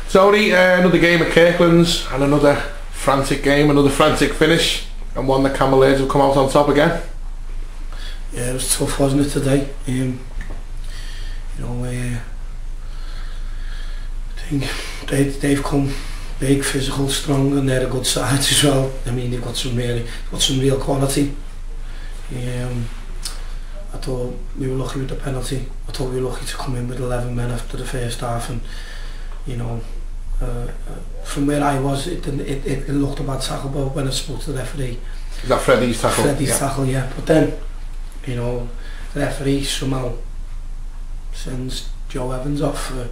Tony, another game at Kirkland's and another frantic game, another frantic finish, and one that Cammell Laird have come out on top again. Yeah, it was tough, wasn't it, today? I think they've come big, physical, strong, and they're a good side as well. I mean, they've got some real quality. I thought we were lucky with the penalty. I thought we were lucky to come in with 11 men after the first half, and from where I was, it looked a bad tackle, but when I spoke to the referee, is that Freddie's tackle? Freddie's tackle, yeah. But then, the referee somehow sends Joe Evans off for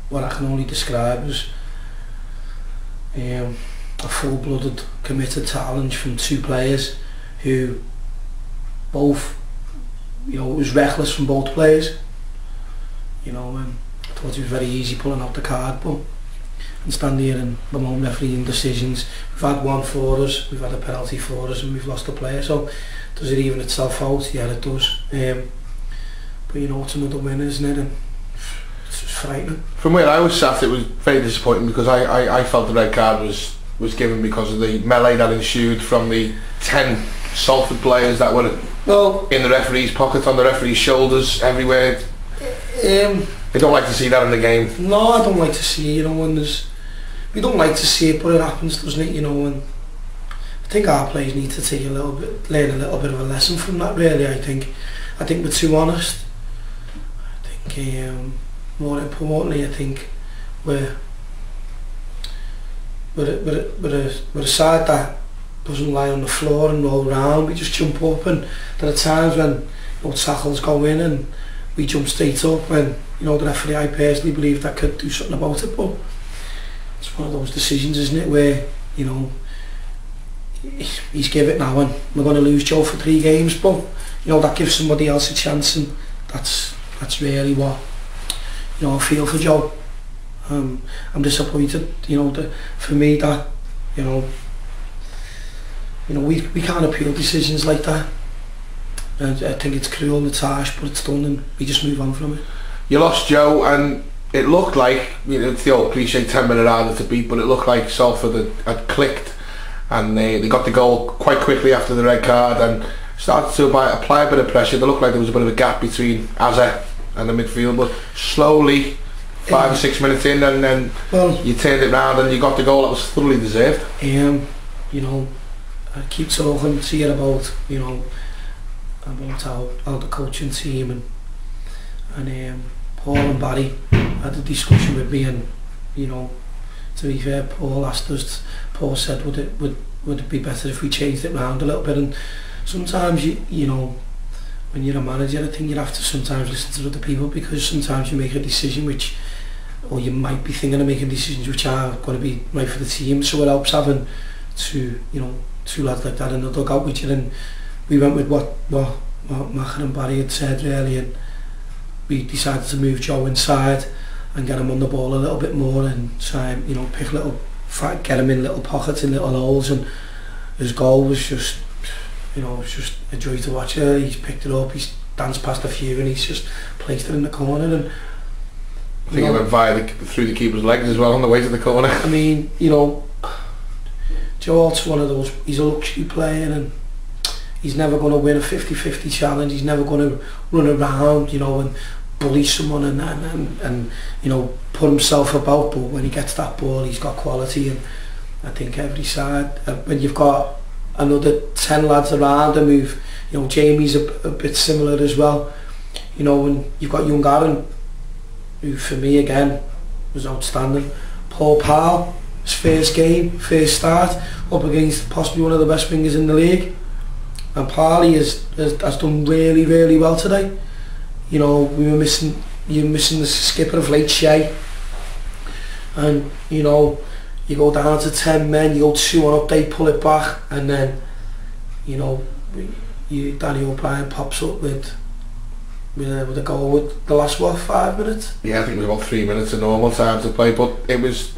what I can only describe as a full-blooded, committed challenge from two players who both, it was reckless from both players. I thought it was very easy pulling out the card, but and stand here and bemoan refereeing decisions. We've had one for us, we've had a penalty for us, and we've lost a player. So does it even itself out? Yeah, it does. But it's another win, isn't it? And it's just frightening. From where I was sat, it was very disappointing because I felt the red card was given because of the melee that ensued from the 10 Salford players that were in the referee's pocket, on the referee's shoulders, everywhere. I don't like to see that in the game. No, I don't like to see it. We don't like to see it, but it happens, doesn't it? And I think our players need to learn a little bit of a lesson from that. Really, I think we're too honest. I think more importantly, I think we're a side that doesn't lie on the floor and roll around. We just jump up, and there are times when tackles go in and we jump straight up. When the referee, I personally believe that could do something about it, but it's one of those decisions, isn't it, where he's give it now and we're going to lose Joe for 3 games, but that gives somebody else a chance, and that's really what I feel for Joe. I'm disappointed, for me that we can't appeal decisions like that. I think it's cruel and it's harsh, but it's done, and we just move on from it. You lost Joe, and it looked like, it's the old cliche 10-minute harder to beat, but it looked like Salford had clicked, and they got the goal quite quickly after the red card and started to apply a bit of pressure. It looked like there was a bit of a gap between Azza and the midfield, but slowly 5 or 6 minutes in, and then you turned it round and you got the goal that was thoroughly deserved. I keep talking to you about how the coaching team and Paul and Barry had a discussion with me, and to be fair, Paul said would it be better if we changed it round a little bit. And sometimes when you're a manager, I think you have to sometimes listen to other people, because sometimes you make a decision or you might be thinking of making decisions which are going to be right for the team, so it helps having two lads like that in the dugout with you. And we went with what Macher and Barry had said, really, and we decided to move Joe inside and get him on the ball a little bit more, and try and get him in little pockets, in little holes. And his goal was just it was just a joy to watch. He's picked it up, he's danced past a few, and he's just placed it in the corner. And I think it went through the keeper's legs as well on the way to the corner. I mean, Joe Holt's one of those, he's a luxury player, and he's never going to win a 50-50 challenge. He's never going to run around, and bully someone and put himself about. But when he gets that ball, he's got quality. And I think every side, when you've got another 10 lads around him who've, Jamie's a bit similar as well, and you've got young Aaron, who for me again was outstanding. Paul Powell, his first start up against possibly one of the best wingers in the league, and Parley has done really, really well today. You're missing the skipper of late Shea, and you go down to 10 men, you go 2 on up, they pull it back, and then Danny O'Brien pops up with a goal with the last 5 minutes. Yeah, I think it was about 3 minutes of normal time to play, but it was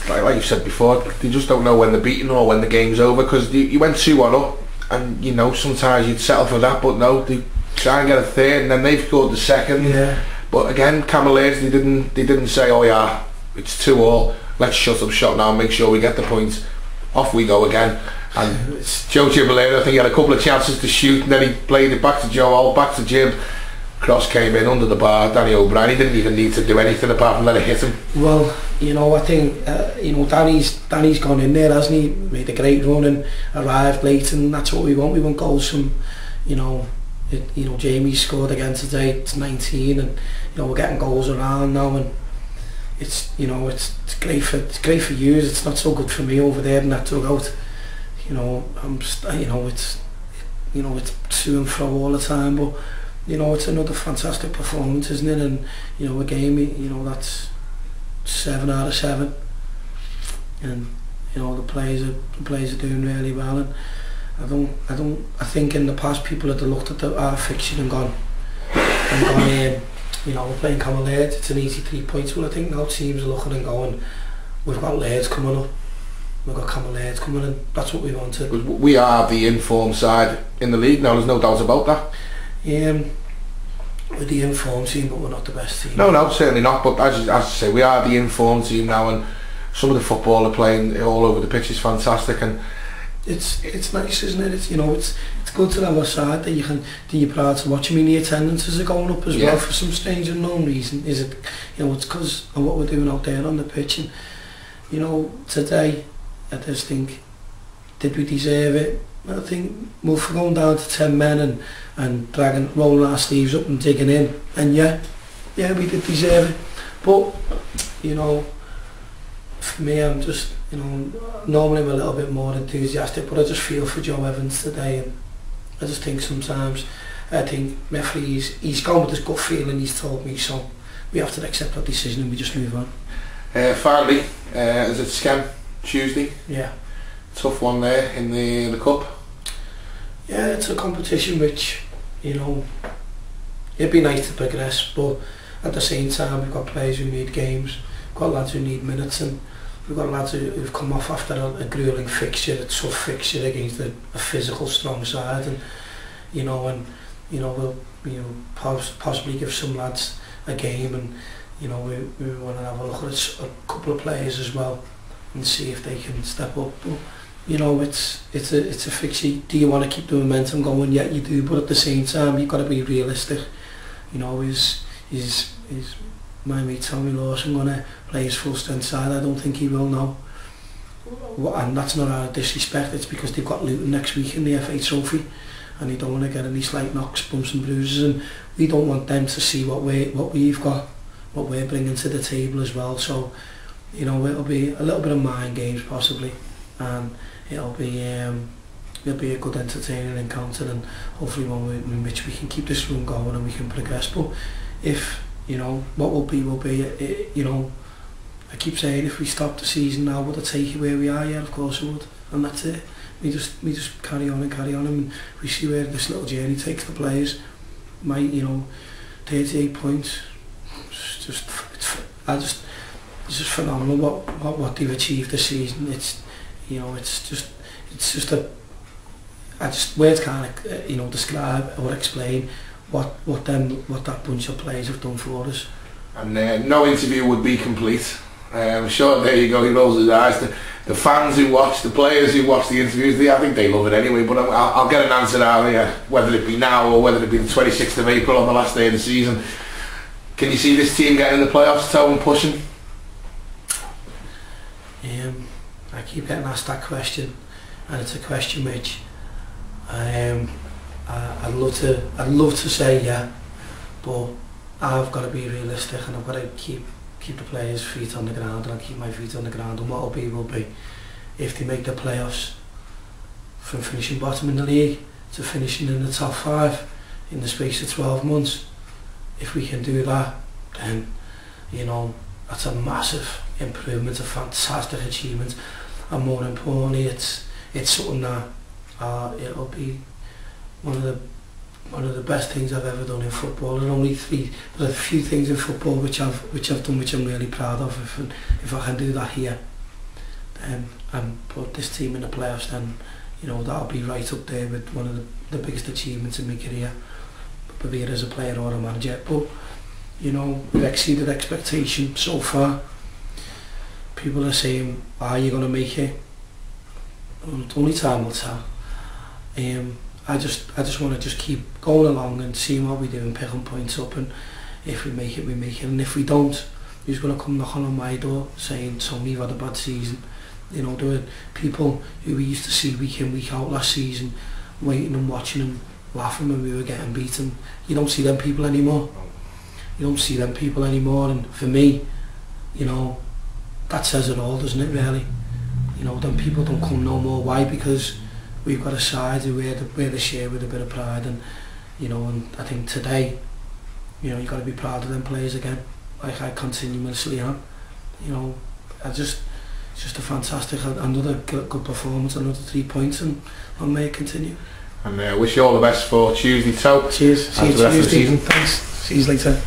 like you said before, they just don't know when they're beaten or when the game's over, because you went 2-1 up, and sometimes you'd settle for that, but no, they try and get a third, and then they've scored the second. Yeah. But again, Cammell, they didn't say, oh yeah, it's 2-2, let's shut up shop now and make sure we get the points. Off we go again. And Joe Gibbelair, I think he had a couple of chances to shoot, and then he played it back to Joe Hall, back to Jib. Cross came in under the bar. Danny O'Brien, he didn't even need to do anything apart from let it hit him. Well, you know, I think Danny's gone in there, hasn't he? Made a great run and arrived late, and that's what we want. We want goals from, you know, Jamie scored again today. It's 19, and we're getting goals around now, and it's great for you. It's not so good for me over there in that dugout. It's to and fro all the time, but it's another fantastic performance, isn't it? And a game, that's 7 out of 7, and the players are doing really well. And I think in the past people had looked at our fixture and gone, we're playing Cammell Laird, it's an easy 3 points. Well, I think now teams are looking and going, we've got Lairds coming up, we've got Cammell Laird coming in. That's what we wanted. We are the informed side in the league now, there's no doubt about that. We're the informed team, but we're not the best team. No, certainly not. But as I say, we are the informed team now, and some of the football are playing all over the pitch is fantastic, and it's nice, isn't it? It's good to have a side that you're proud to watch. I mean, the attendances are going up as well for some strange unknown reason. Is it? It's because of what we're doing out there on the pitch, and today I just think, did we deserve it? I think for going down to 10 men and rolling our sleeves up and digging in, and yeah, we did deserve it. But for me, I'm just normally I'm a little bit more enthusiastic, but I just feel for Joe Evans today, and I just think sometimes referee he's gone with his gut feeling. He's told me, so we have to accept that decision and we just move on. Finally, is it Scam Tuesday? Yeah. Tough one there in the cup. Yeah, it's a competition which, it'd be nice to progress, but at the same time we've got players who need games, we've got lads who need minutes, and we've got lads who've come off after a gruelling fixture, a tough fixture against a physical, strong side, and we'll possibly give some lads a game, and we want to have a look at a couple of players as well and see if they can step up. But, it's a fixture. Do you want to keep the momentum going? Yeah, you do, but at the same time you've got to be realistic. Is my mate Tony Lawson going to play his full strength side? I don't think he will now. And that's not out of disrespect, it's because they've got Luton next week in the FA Trophy, and they don't want to get any slight knocks, bumps and bruises, and we don't want them to see what we've got, what we're bringing to the table as well. So it'll be a little bit of mind games possibly, and it'll be a good entertaining encounter, and hopefully one in which we can keep this run going and we can progress. But if what will be, I keep saying, if we stop the season now, would it take you where we are? Yeah, of course it would, and that's it. We just carry on, and we see where this little journey takes the players. 38 points, it's just phenomenal what they've achieved this season. Words can't describe or explain what that bunch of players have done for us. And no interview would be complete. I'm sure, there you go, he rolls his eyes. The fans who watch, the players who watch the interviews, I think they love it anyway, but I'll get an answer out here, whether it be now or whether it be the 26th of April on the last day of the season. Can you see this team getting in the playoffs, Toe, and pushing? I keep getting asked that question, and it's a question which I'd love to say yeah, but I've got to be realistic, and I've got to keep the players' feet on the ground, and I'll keep my feet on the ground, and what will be if they make the playoffs, from finishing bottom in the league to finishing in the top 5 in the space of 12 months. If we can do that, then that's a massive improvement, a fantastic achievement, and more importantly, it's something that it'll be one of the best things I've ever done in football. There's a few things in football which I've done which I'm really proud of. If I can do that here, and put this team in the playoffs, then that'll be right up there with one of the biggest achievements in my career, be it as a player or a manager. But You know, we've exceeded expectation so far. People are saying, are you going to make it? Only time will tell. I just want to just keep going along and seeing what we do and picking points up, and if we make it, we make it, and if we don't, who's going to come knocking on my door saying, Tony, you've had a bad season? You know, there were people who we used to see week in, week out last season, waiting and watching and laughing when we were getting beaten. You don't see them people anymore. You don't see them people anymore, and for me, you know, that says it all, doesn't it, really? You know, them people don't come no more. Why? Because we've got a side who wear the shirt with a bit of pride, and you know, and I think today, you know, you got to be proud of them players again, like I continuously am. You know, it's just a fantastic, another good performance, another 3 points, and long may it continue. And wish you all the best for Tuesday. So cheers. See you Tuesday. Thanks. See you later.